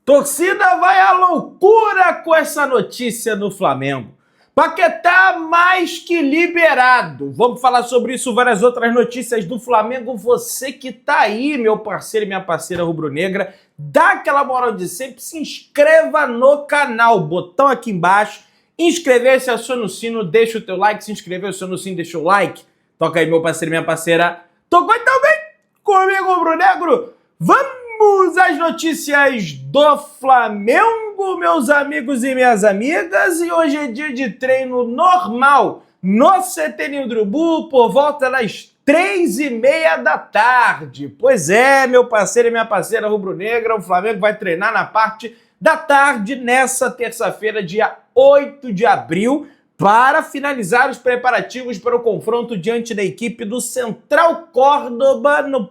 Torcida vai à loucura com essa notícia no Flamengo. Paquetá mais que liberado. Vamos falar sobre isso, várias outras notícias do Flamengo. Você que tá aí, meu parceiro e minha parceira rubro-negra, dá aquela moral de sempre, se inscreva no canal, botão aqui embaixo, inscrever-se, aciona o sino, deixa o teu like, se inscrever, aciona o sino, deixa o like. Toca aí, meu parceiro e minha parceira. Tocou então bem comigo, rubro-negro. Vamos às notícias do Flamengo, meus amigos e minhas amigas. E hoje é dia de treino normal no CT Ninho do Urubu por volta das 3h30 da tarde. Pois é, meu parceiro e minha parceira rubro-negra, o Flamengo vai treinar na parte da tarde nessa terça-feira, dia 8 de abril, para finalizar os preparativos para o confronto diante da equipe do Central Córdoba na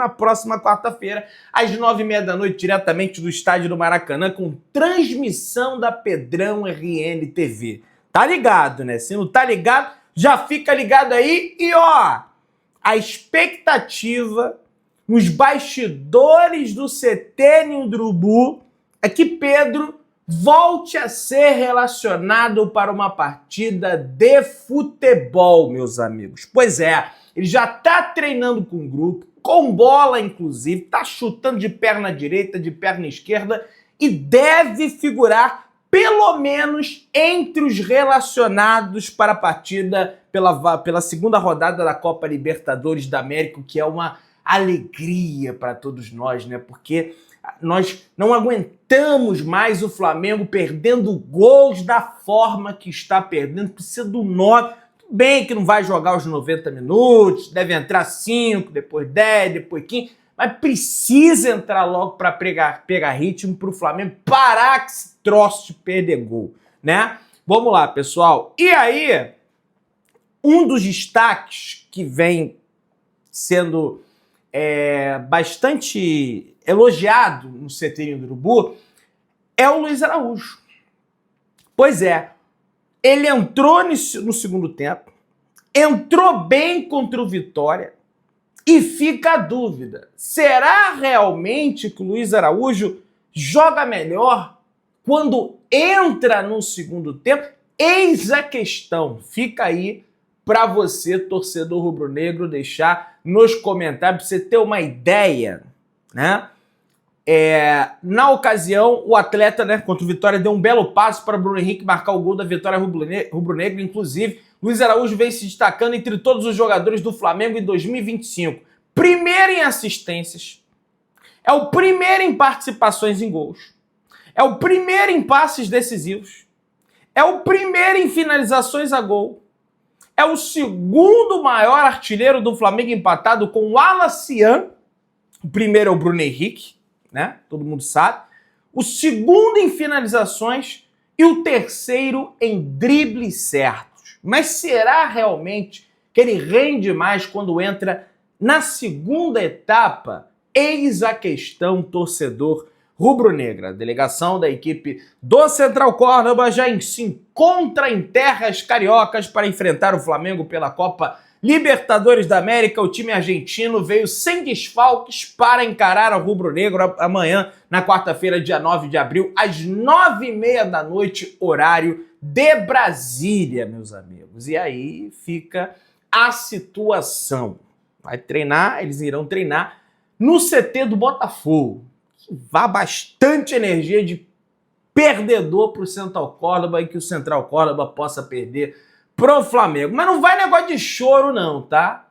próxima quarta-feira, às 9h30 da noite, diretamente do estádio do Maracanã, com transmissão da Pedrão RN TV. Tá ligado, né? Se não tá ligado, já fica ligado aí. E ó, a expectativa nos bastidores do CT Ninho do Urubu é que Pedro volte a ser relacionado para uma partida de futebol, meus amigos. Pois é, ele já está treinando com o grupo, com bola inclusive, está chutando de perna direita, de perna esquerda e deve figurar pelo menos entre os relacionados para a partida pela segunda rodada da Copa Libertadores da América, que é uma alegria para todos nós, né? Porque nós não aguentamos mais o Flamengo perdendo gols da forma que está perdendo. Precisa do 9. Tudo bem que não vai jogar os 90 minutos, deve entrar 5, depois 10, depois 15, mas precisa entrar logo para pegar ritmo para o Flamengo parar que esse troço de perder gol, né? Vamos lá, pessoal. E aí, um dos destaques que vem sendo bastante elogiado no CT Ninho do Urubu é o Luiz Araújo. Pois é, ele entrou no segundo tempo, entrou bem contra o Vitória e fica a dúvida, será realmente que o Luiz Araújo joga melhor quando entra no segundo tempo? Eis a questão, fica aí para você, torcedor rubro-negro, deixar nos comentários, para você ter uma ideia, né? Na ocasião, o atleta, né, contra o Vitória, deu um belo passo para Bruno Henrique marcar o gol da vitória rubro-negra. Inclusive, Luiz Araújo vem se destacando entre todos os jogadores do Flamengo em 2025. Primeiro em assistências, é o primeiro em participações em gols, é o primeiro em passes decisivos, é o primeiro em finalizações a gol, é o segundo maior artilheiro do Flamengo, empatado com o Alacian. O primeiro é o Bruno Henrique, né? Todo mundo sabe. O segundo em finalizações e o terceiro em dribles certos. Mas será realmente que ele rende mais quando entra na segunda etapa? Eis a questão, torcedor rubro-negra. A delegação da equipe do Central Córdoba já se encontra em terras cariocas para enfrentar o Flamengo pela Copa Libertadores da América. O time argentino veio sem desfalques para encarar o rubro-negro amanhã, na quarta-feira, dia 9 de abril, às 9h30 da noite, horário de Brasília, meus amigos. E aí fica a situação. Vai treinar, eles irão treinar no CT do Botafogo. Vá bastante energia de perdedor para o Central Córdoba e que o Central Córdoba possa perder pro Flamengo. Mas não vai negócio de choro não, tá?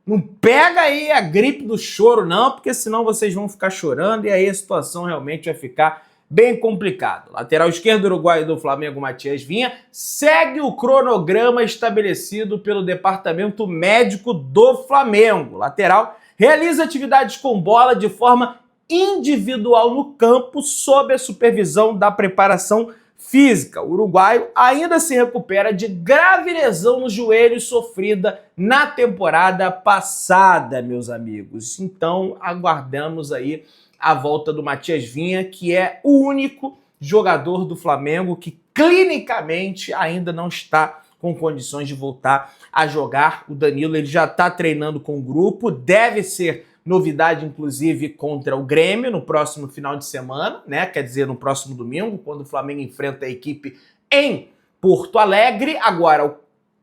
Não pega aí a gripe do choro não, porque senão vocês vão ficar chorando e aí a situação realmente vai ficar bem complicada. Lateral esquerdo uruguaio do Flamengo, Matias Vinha, segue o cronograma estabelecido pelo departamento médico do Flamengo. Lateral realiza atividades com bola de forma individual no campo, sob a supervisão da preparação física. O uruguaio ainda se recupera de grave lesão no joelho sofrida na temporada passada, meus amigos. Então, aguardamos aí a volta do Matias Vinha, que é o único jogador do Flamengo que clinicamente ainda não está com condições de voltar a jogar. O Danilo ele já está treinando com o grupo, deve ser novidade, inclusive, contra o Grêmio no próximo final de semana, né? Quer dizer, no próximo domingo, quando o Flamengo enfrenta a equipe em Porto Alegre. Agora, o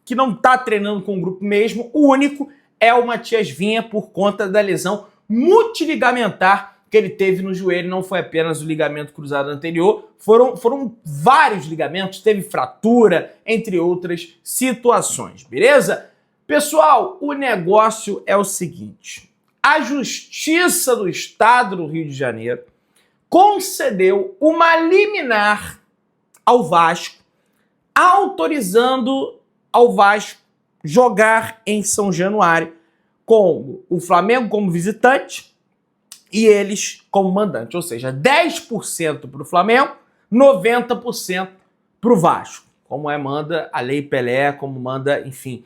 que não está treinando com o grupo mesmo, o único, é o Matias Vinha, por conta da lesão multiligamentar que ele teve no joelho. Não foi apenas o ligamento cruzado anterior, foram vários ligamentos, teve fratura, entre outras situações, beleza? Pessoal, o negócio é o seguinte: a Justiça do Estado do Rio de Janeiro concedeu uma liminar ao Vasco, autorizando ao Vasco jogar em São Januário, com o Flamengo como visitante e eles como mandante. Ou seja, 10% para o Flamengo, 90% para o Vasco. Como manda a Lei Pelé, como manda, enfim,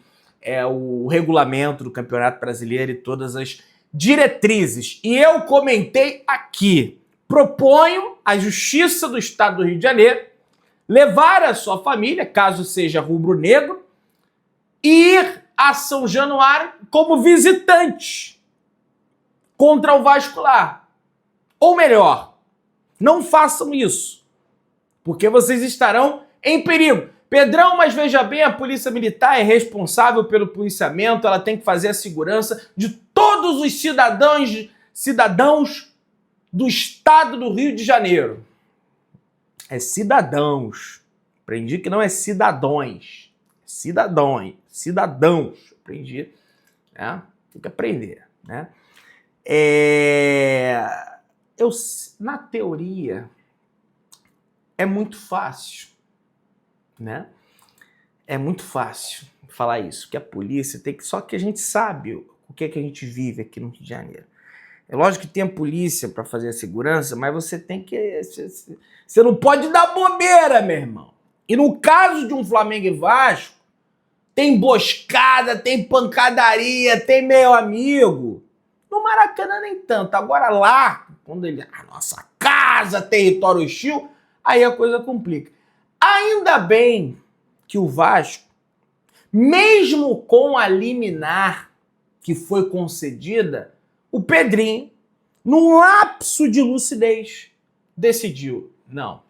o regulamento do Campeonato Brasileiro e todas as diretrizes. E eu comentei aqui, proponho a Justiça do Estado do Rio de Janeiro levar a sua família, caso seja rubro-negro, e ir a São Januário como visitante contra o Vasco lá. Ou melhor, não façam isso, porque vocês estarão em perigo. Pedrão, mas veja bem, a Polícia Militar é responsável pelo policiamento, ela tem que fazer a segurança de todos os cidadãos do estado do Rio de Janeiro. É cidadãos. Aprendi que não é cidadões. Cidadãos. Aprendi. Né? Tem que aprender. Né? Na teoria, é muito fácil. Né? É muito fácil falar isso, que a polícia tem que... Só que a gente sabe o que é que a gente vive aqui no Rio de Janeiro. É lógico que tem a polícia para fazer a segurança, mas você tem que... Você não pode dar bobeira, meu irmão. E no caso de um Flamengo e Vasco, tem emboscada, tem pancadaria, tem meu amigo. No Maracanã nem tanto. Agora lá, quando ele... A nossa casa, território hostil, aí a coisa complica. Ainda bem que o Vasco, mesmo com a liminar que foi concedida, o Pedrinho, num lapso de lucidez, decidiu: não,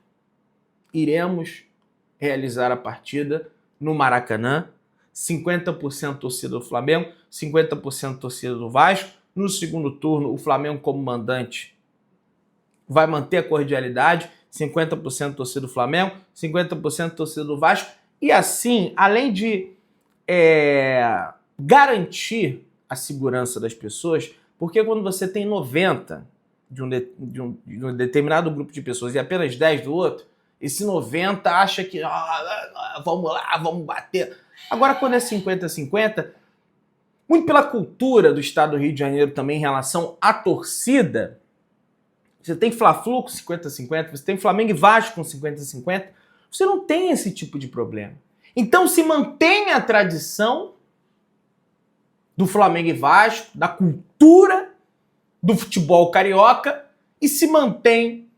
iremos realizar a partida no Maracanã, 50% torcida do Flamengo, 50% torcida do Vasco. No segundo turno, o Flamengo como mandante vai manter a cordialidade, 50% torcida do Flamengo, 50% torcida do Vasco. E assim, além de garantir a segurança das pessoas, porque quando você tem 90 de um determinado grupo de pessoas e apenas 10 do outro, esse 90 acha que vamos lá, vamos bater. Agora, quando é 50-50, muito pela cultura do estado do Rio de Janeiro também em relação à torcida, você tem Fla-Flu com 50-50, você tem Flamengo e Vasco com 50-50, você não tem esse tipo de problema. Então se mantém a tradição do Flamengo e Vasco, da cultura do futebol carioca, e se mantém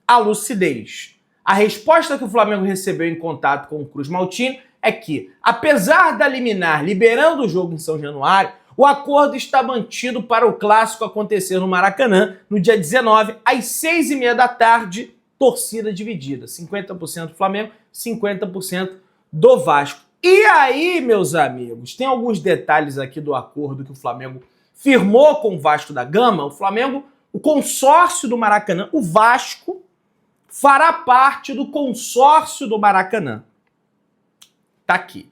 a lucidez. A resposta que o Flamengo recebeu em contato com o Cruz Maltini é que, apesar da liminar liberando o jogo em São Januário, o acordo está mantido para o clássico acontecer no Maracanã, no dia 19, às 6h30 da tarde, torcida dividida. 50% do Flamengo, 50% do Vasco. E aí, meus amigos, tem alguns detalhes aqui do acordo que o Flamengo firmou com o Vasco da Gama. O Flamengo, o consórcio do Maracanã, o Vasco, fará parte do consórcio do Maracanã. Tá aqui.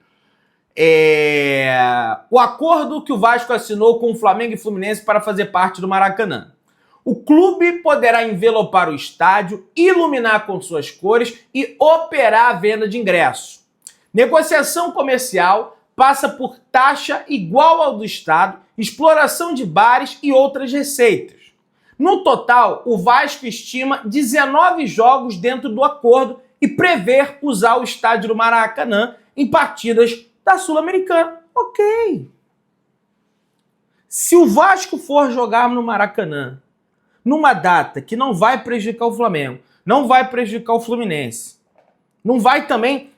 O acordo que o Vasco assinou com o Flamengo e Fluminense para fazer parte do Maracanã. O clube poderá envelopar o estádio, iluminar com suas cores e operar a venda de ingressos. Negociação comercial passa por taxa igual ao do estado, exploração de bares e outras receitas. No total, o Vasco estima 19 jogos dentro do acordo e prevê usar o estádio do Maracanã em partidas da Sul-Americana. Ok. Se o Vasco for jogar no Maracanã, numa data que não vai prejudicar o Flamengo, não vai prejudicar o Fluminense, não vai também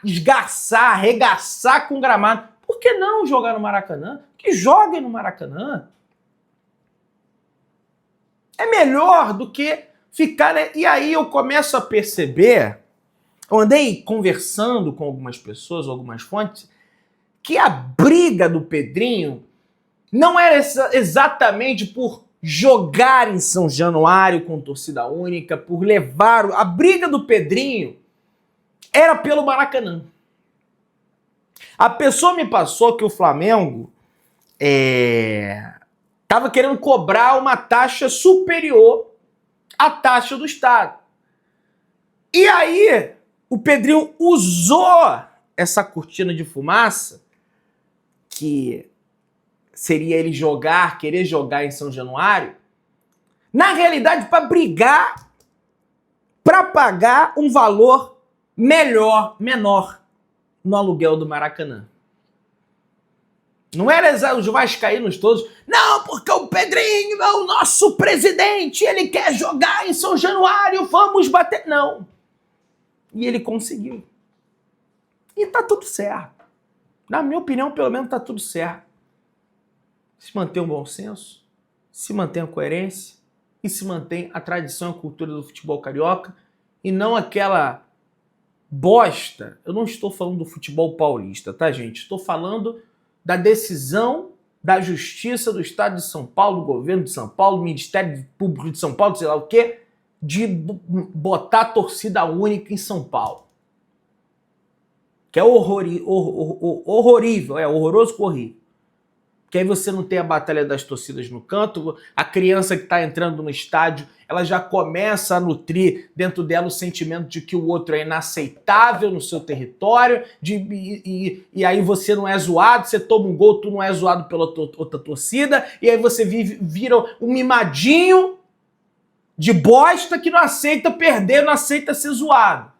esgarçar, arregaçar com o gramado, por que não jogar no Maracanã? Que joguem no Maracanã. é melhor do que ficar... Né? E aí eu começo a perceber, eu andei conversando com algumas pessoas, algumas fontes, que a briga do Pedrinho não era exatamente por jogar em São Januário com torcida única, por levar... A briga do Pedrinho era pelo Maracanã. A pessoa me passou que o Flamengo estava querendo cobrar uma taxa superior à taxa do Estado. E aí, o Pedrinho usou essa cortina de fumaça, que seria ele querer jogar em São Januário, na realidade, para brigar, para pagar um valor menor no aluguel do Maracanã. Não era os vascaínos todos, não, porque o Pedrinho é o nosso presidente, ele quer jogar em São Januário, vamos bater. Não. E ele conseguiu. E tá tudo certo. Na minha opinião, pelo menos tá tudo certo. Se mantém o bom senso, se mantém a coerência e se mantém a tradição e a cultura do futebol carioca e não aquela bosta. Eu não estou falando do futebol paulista, tá, gente? Estou falando da decisão da Justiça do Estado de São Paulo, do Governo de São Paulo, do Ministério Público de São Paulo, sei lá o quê, de botar torcida única em São Paulo. Que é horrorível, horroroso com horrível. Que aí você não tem a batalha das torcidas no canto, a criança que está entrando no estádio, ela já começa a nutrir dentro dela o sentimento de que o outro é inaceitável no seu território, e aí você não é zoado, você toma um gol, tu não é zoado pela outra torcida, e aí você vira um mimadinho de bosta que não aceita perder, não aceita ser zoado.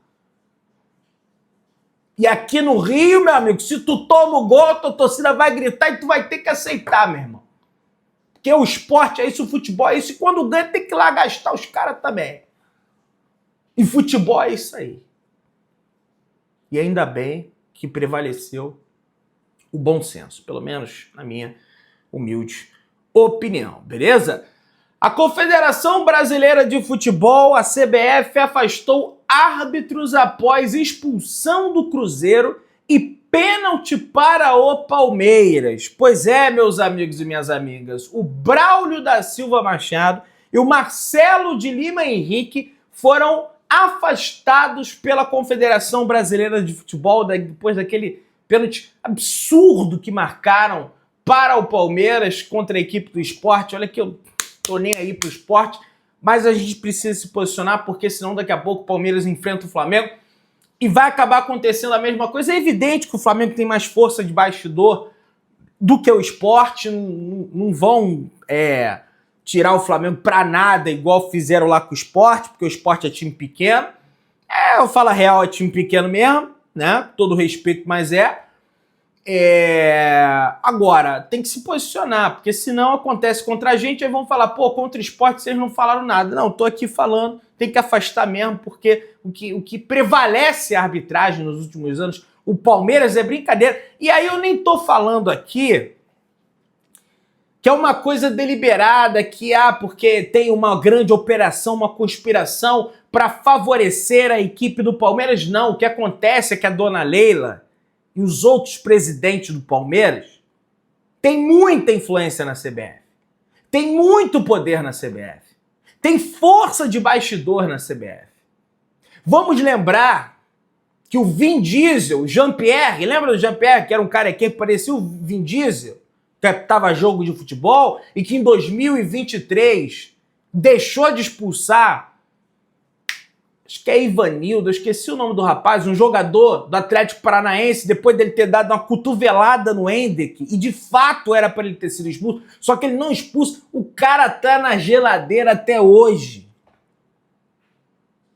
E aqui no Rio, meu amigo, se tu toma o gol, tua torcida vai gritar e tu vai ter que aceitar, meu irmão. Porque o esporte é isso, o futebol é isso, e quando ganha tem que ir lá gastar os caras também. E futebol é isso aí. E ainda bem que prevaleceu o bom senso, pelo menos na minha humilde opinião, beleza? A Confederação Brasileira de Futebol, a CBF, afastou árbitros após expulsão do Cruzeiro e pênalti para o Palmeiras. Pois é, meus amigos e minhas amigas, o Braulio da Silva Machado e o Marcelo de Lima Henrique foram afastados pela Confederação Brasileira de Futebol depois daquele pênalti absurdo que marcaram para o Palmeiras contra a equipe do Sport. Olha que eu tô nem aí pro Sport, mas a gente precisa se posicionar, porque senão daqui a pouco o Palmeiras enfrenta o Flamengo e vai acabar acontecendo a mesma coisa. É evidente que o Flamengo tem mais força de bastidor do que o Sport, não vão tirar o Flamengo pra nada, igual fizeram lá com o Sport, porque o Sport é time pequeno. Eu falo a real, é time pequeno mesmo, né? Todo respeito, mas agora, tem que se posicionar, porque senão acontece contra a gente, aí vão falar, pô, contra o Sport vocês não falaram nada. Não, tô aqui falando, tem que afastar mesmo, porque o que prevalece a arbitragem nos últimos anos, o Palmeiras é brincadeira. E aí eu nem tô falando aqui que é uma coisa deliberada, que porque tem uma grande operação, uma conspiração para favorecer a equipe do Palmeiras. Não, o que acontece é que a dona Leila e os outros presidentes do Palmeiras têm muita influência na CBF, tem muito poder na CBF, tem força de bastidor na CBF. Vamos lembrar que o Vin Diesel, o Jean-Pierre, lembra do Jean-Pierre, que era um carequinha que parecia o Vin Diesel, que captava jogo de futebol e que em 2023 deixou de expulsar, acho que é Ivanildo, eu esqueci o nome do rapaz, um jogador do Atlético Paranaense, depois dele ter dado uma cotovelada no Hendrick, e de fato era para ele ter sido expulso, só que ele não expulso, o cara tá na geladeira até hoje.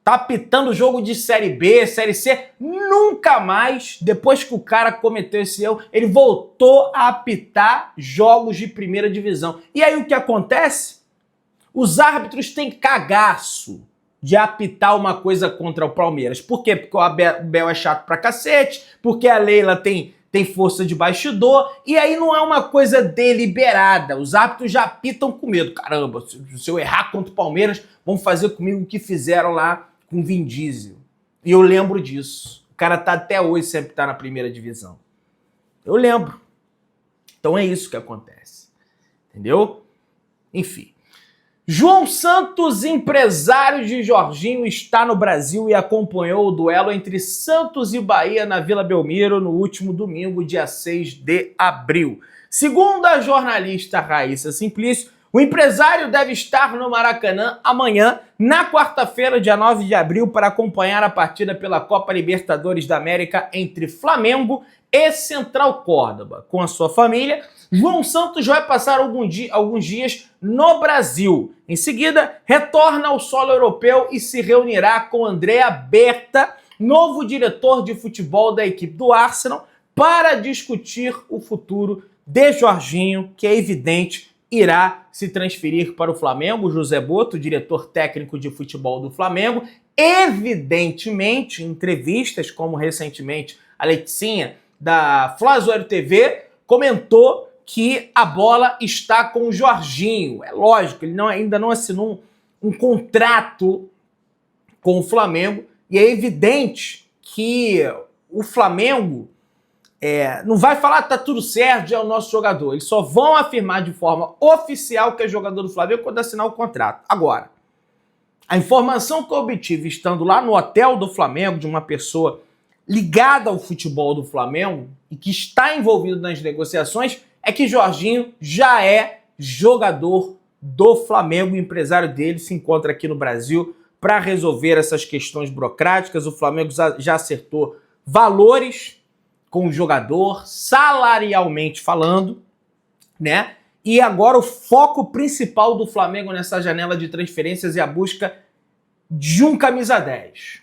Tá apitando jogo de Série B, Série C, nunca mais, depois que o cara cometeu esse erro, ele voltou a apitar jogos de primeira divisão. E aí o que acontece? Os árbitros têm cagaço de apitar uma coisa contra o Palmeiras. Por quê? Porque o Abel é chato pra cacete, porque a Leila tem tem força de bastidor, e aí não é uma coisa deliberada. Os árbitros já apitam com medo. Caramba, se eu errar contra o Palmeiras, vão fazer comigo o que fizeram lá com o Vin Diesel. E eu lembro disso. O cara tá até hoje sempre tá na primeira divisão. Eu lembro. Então é isso que acontece. Entendeu? Enfim. João Santos, empresário de Jorginho, está no Brasil e acompanhou o duelo entre Santos e Bahia na Vila Belmiro no último domingo, dia 6 de abril. Segundo a jornalista Raíssa Simplício, o empresário deve estar no Maracanã amanhã, na quarta-feira, dia 9 de abril, para acompanhar a partida pela Copa Libertadores da América entre Flamengo e Central Córdoba. Com a sua família, João Santos vai passar alguns dias no Brasil. Em seguida, retorna ao solo europeu e se reunirá com Andrea Berta, novo diretor de futebol da equipe do Arsenal, para discutir o futuro de Jorginho, que é evidente irá se transferir para o Flamengo. José Boto, diretor técnico de futebol do Flamengo, evidentemente, em entrevistas, como recentemente a Leticinha, da Fla TV, comentou que a bola está com o Jorginho. É lógico, ele ainda não assinou um contrato com o Flamengo, e é evidente que o Flamengo não vai falar que tá tudo certo, já é o nosso jogador. Eles só vão afirmar de forma oficial que é jogador do Flamengo quando assinar o contrato. Agora, a informação que eu obtive estando lá no hotel do Flamengo, de uma pessoa ligada ao futebol do Flamengo e que está envolvido nas negociações, é que Jorginho já é jogador do Flamengo. O empresário dele se encontra aqui no Brasil para resolver essas questões burocráticas. O Flamengo já acertou valores com o jogador, salarialmente falando, né? E agora o foco principal do Flamengo nessa janela de transferências é a busca de um camisa 10.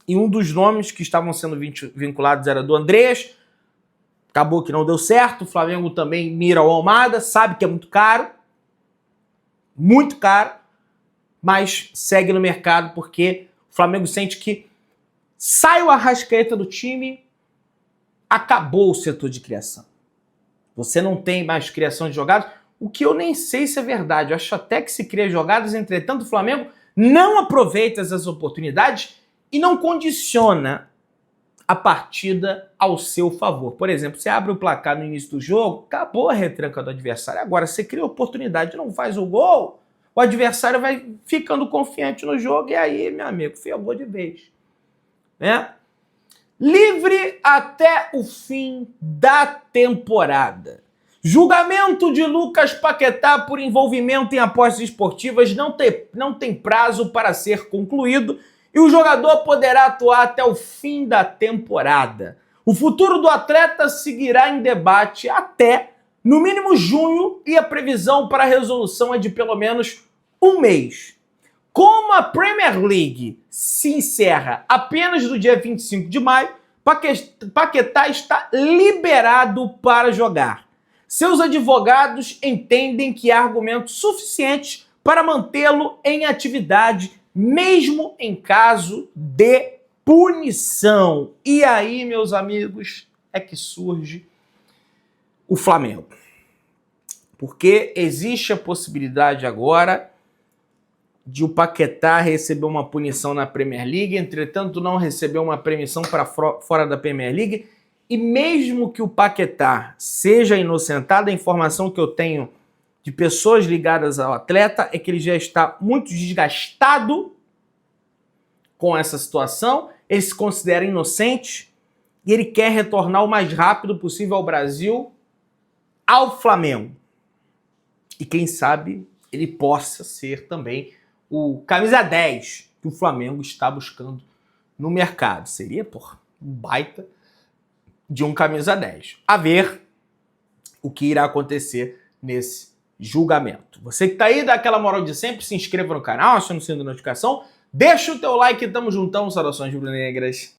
E um dos nomes que estavam sendo vinculados era do Andrés. Acabou que não deu certo. O Flamengo também mira o Almada, sabe que é muito caro, mas segue no mercado porque o Flamengo sente que sai o Arrascaeta do time, acabou o setor de criação. Você não tem mais criação de jogadas, o que eu nem sei se é verdade. Eu acho até que se cria jogadas, entretanto o Flamengo não aproveita essas oportunidades e não condiciona a partida ao seu favor. Por exemplo, você abre o placar no início do jogo, acabou a retranca do adversário. Agora, você cria oportunidade e não faz o gol, o adversário vai ficando confiante no jogo e aí, meu amigo, ferrou de vez. Né? Livre até o fim da temporada. Julgamento de Lucas Paquetá por envolvimento em apostas esportivas não tem prazo para ser concluído e o jogador poderá atuar até o fim da temporada. O futuro do atleta seguirá em debate até, no mínimo, junho, e a previsão para a resolução é de pelo menos um mês. Como a Premier League se encerra apenas no dia 25 de maio, Paquetá está liberado para jogar. Seus advogados entendem que há argumentos suficientes para mantê-lo em atividade, mesmo em caso de punição. E aí, meus amigos, é que surge o Flamengo. Porque existe a possibilidade agora de o Paquetá receber uma punição na Premier League, entretanto não recebeu uma permissão para fora da Premier League, e mesmo que o Paquetá seja inocentado, a informação que eu tenho de pessoas ligadas ao atleta é que ele já está muito desgastado com essa situação, ele se considera inocente e ele quer retornar o mais rápido possível ao Brasil, ao Flamengo. E quem sabe ele possa ser também o camisa 10 que o Flamengo está buscando no mercado. Seria, um baita de um camisa 10. A ver o que irá acontecer nesse julgamento. Você que tá aí, dá aquela moral de sempre, se inscreva no canal, acione o sininho de notificação, deixa o teu like, tamo juntão, saudações rubro-negras.